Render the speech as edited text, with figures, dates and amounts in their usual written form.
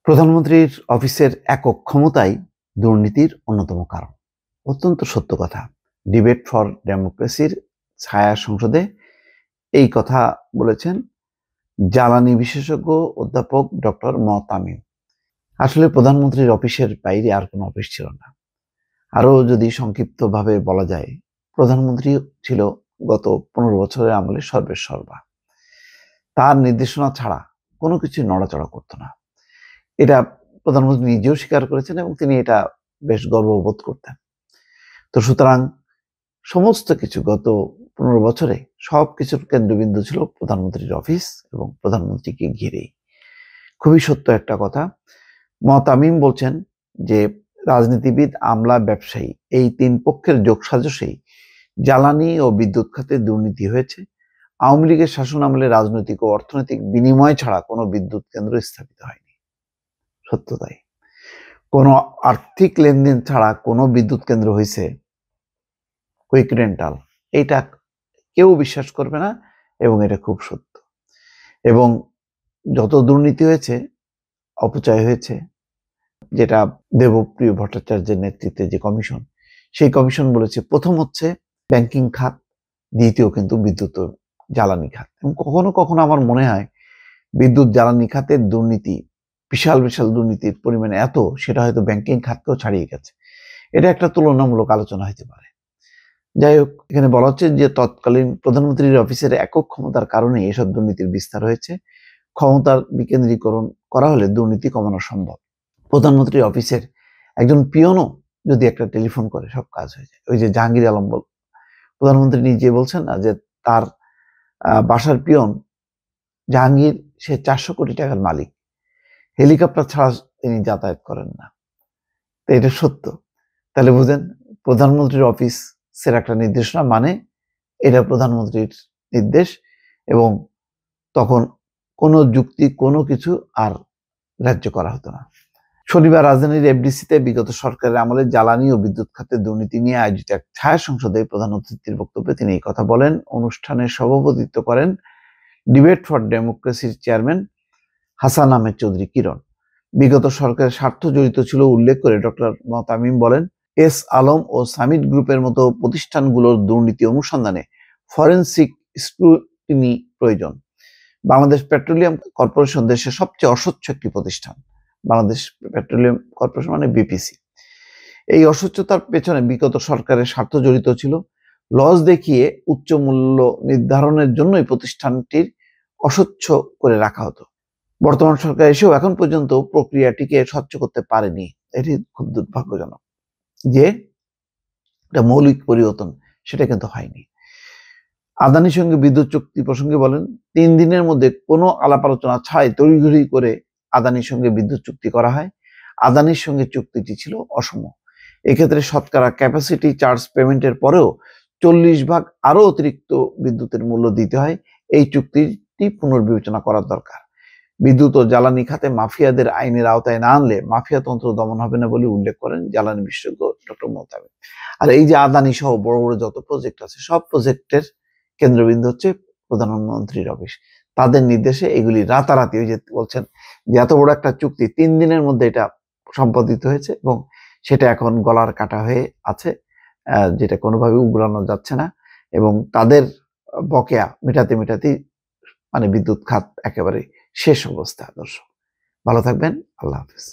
প্রধানমন্ত্রীর অফিসের একক ক্ষমতাই দুর্নীতির অন্যতম কারণ। অত্যন্ত সত্য কথা। ডিবেট ফর ডেমোক্রেসির ছায়া সংসদে এই কথা বলেছেন জ্বালানি বিশেষজ্ঞ অধ্যাপক ডক্টর তামিম। আসলে প্রধানমন্ত্রীর অফিসের বাইরে আর কোনো অফিস ছিল না। আরো যদি সংক্ষিপ্তভাবে বলা যায়, প্রধানমন্ত্রী ছিল গত 15 বছরের আমলে সর্বেসর্বা। তার নির্দেশনা ছাড়া কোনো কিছু নড়াচড়া করতো না। এটা প্রধানমন্ত্রী নিজেও স্বীকার করেছেন এবং তিনি এটা বেশ গর্ববোধ করতেন। তো সুতরাং সমস্ত কিছু গত 15 বছরে সবকিছুর কেন্দ্রবিন্দু ছিল প্রধানমন্ত্রীর অফিস এবং প্রধানমন্ত্রীকে ঘিরেই। খুবই সত্য একটা কথা। তামিম বলছেন যে রাজনীতিবিদ, আমলা, ব্যবসায়ী এই তিন পক্ষের যোগসাজশেই জ্বালানি ও বিদ্যুৎ খাতে দুর্নীতি হয়েছে। আওয়ামী লীগের শাসন আমলে রাজনৈতিক ও অর্থনৈতিক বিনিময় ছাড়া কোনো বিদ্যুৎ কেন্দ্র স্থাপিত হয়নি। সত্য তাই। কোনো আর্থিক লেনদেন ছাড়া কোনো বিদ্যুৎ কেন্দ্র হয়েছে কুইক রেন্টাল, এটা কেউ বিশ্বাস করবে না এবং এটা খুব সত্য। এবং যত দুর্নীতি হয়েছে, অপচয় হয়েছে, যেটা দেবপ্রিয় ভট্টাচার্যের নেতৃত্বে যে কমিশন, সেই কমিশন বলেছে প্রথম হচ্ছে ব্যাংকিং খাত, দ্বিতীয় কিন্তু বিদ্যুৎ ও জ্বালানি খাত। এবং কখনো কখনো আমার মনে হয় বিদ্যুৎ জ্বালানি খাতের দুর্নীতি, বিশাল বিশাল দুর্নীতির পরিমাণ এত, সেটা হয়তো ব্যাংকিং খাতকেও ছাড়িয়ে গেছে। এটা একটা তুলনামূলক আলোচনা হতে পারে। যাই হোক, এখানে বলা হচ্ছে যে তৎকালীন প্রধানমন্ত্রীর অফিসের একক ক্ষমতার কারণে এসব দুর্নীতির বিস্তার হয়েছে। ক্ষমতার বিকেন্দ্রীকরণ করা হলে দুর্নীতি কমানো সম্ভব। প্রধানমন্ত্রীর অফিসের একজন পিয়নও যদি একটা টেলিফোন করে, সব কাজ হয়ে যায়। ওই যে জাহাঙ্গীর আলম প্রধানমন্ত্রী নিজে বলছেন না যে তার বাসার পিয়ন জাহাঙ্গীর, সে 400 কোটি টাকার মালিক, হেলিকপ্টার ছাড়া তিনি যাতায়াত করেন না। তো এটা সত্য। তাহলে বুঝেন, প্রধানমন্ত্রীর অফিসের একটা নির্দেশনা মানে এটা প্রধানমন্ত্রীর নির্দেশ, এবং তখন কোনো যুক্তি, কোনো কিছু আর গ্রাহ্য করা হতো না। শনিবার রাজধানীর এফডিসিতে বিগত সরকারের আমলে জ্বালানি ও বিদ্যুৎ খাতে দুর্নীতি নিয়ে আয়োজিত এক ছায়া সংসদে প্রধান অতিথির বক্তব্যে তিনি এই কথা বলেন। অনুষ্ঠানে সভাপতিত্ব করেন ডিবেট ফর ডেমোক্রেসির চেয়ারম্যান হাসান আহমেদ চৌধুরী কিরণ। বিগত সরকারের স্বার্থ জড়িত ছিল উল্লেখ করে ডক্টর তামিম বলেন, এস আলম ও সামিট গ্রুপের মতো প্রতিষ্ঠানগুলোর দুর্নীতি অনুসন্ধানে ফরেনসিক স্ক্রুটিনি প্রয়োজন। বাংলাদেশ পেট্রোলিয়াম কর্পোরেশন দেশের সবচেয়ে অস্বচ্ছ একটি প্রতিষ্ঠান। বাংলাদেশ পেট্রোলিয়াম কর্পোরেশন মানে বিপিসি। এই অস্বচ্ছতার পেছনে বিগত সরকারের স্বার্থ জড়িত ছিল। লস দেখিয়ে উচ্চ মূল্য নির্ধারণের জন্যই প্রতিষ্ঠানটির অস্বচ্ছ করে রাখা হতো। বর্তমান সরকার এসেও এখন পর্যন্ত প্রক্রিয়াটিকে স্বচ্ছ করতে পারেনি। এটি খুব দুর্ভাগ্যজনক যে এটা মৌলিক পরিবর্তন সেটা কিন্তু হয়নি। আদানির সঙ্গে বিদ্যুৎ চুক্তি প্রসঙ্গে বলেন, 3 দিনের মধ্যে কোনো আলাপ আলোচনা ছাড়াই তড়িঘড়ি করে আদানির সঙ্গে বিদ্যুৎ চুক্তি করা হয়। আদানির সঙ্গে চুক্তিটি ছিল অসম। এক্ষেত্রে শতকরা ক্যাপাসিটি চার্জ পেমেন্টের পরেও 40 ভাগ আরো অতিরিক্ত বিদ্যুতের মূল্য দিতে হয়। এই চুক্তিটি পুনর্বিবেচনা করার দরকার। বিদ্যুৎ ও জ্বালানি খাতে মাফিয়াদের আইনের আওতায় না আনলে মাফিয়া তন্ত্র দমন হবে না বলে উল্লেখ করেন জ্বালানি বিশেষজ্ঞ ডক্টর তামিম। আর এই যে আদানি সহ বড় বড় যত প্রজেক্ট আছে, সব প্রজেক্টের কেন্দ্রবিন্দু হচ্ছে প্রধানমন্ত্রীর অফিস। তাদের নির্দেশে এগুলি রাতারাতি, ওই যে বলছেন যে এত বড় একটা চুক্তি 3 দিনের মধ্যে এটা সম্পাদিত হয়েছে এবং সেটা এখন গলার কাটা হয়ে আছে, যেটা কোনোভাবে উগরানো যাচ্ছে না। এবং তাদের বকেয়া মেটাতে মেটাতেই মানে বিদ্যুৎ খাত একেবারে শেষ অবস্থা। দর্শক ভালো থাকবেন। আল্লাহ হাফিজ।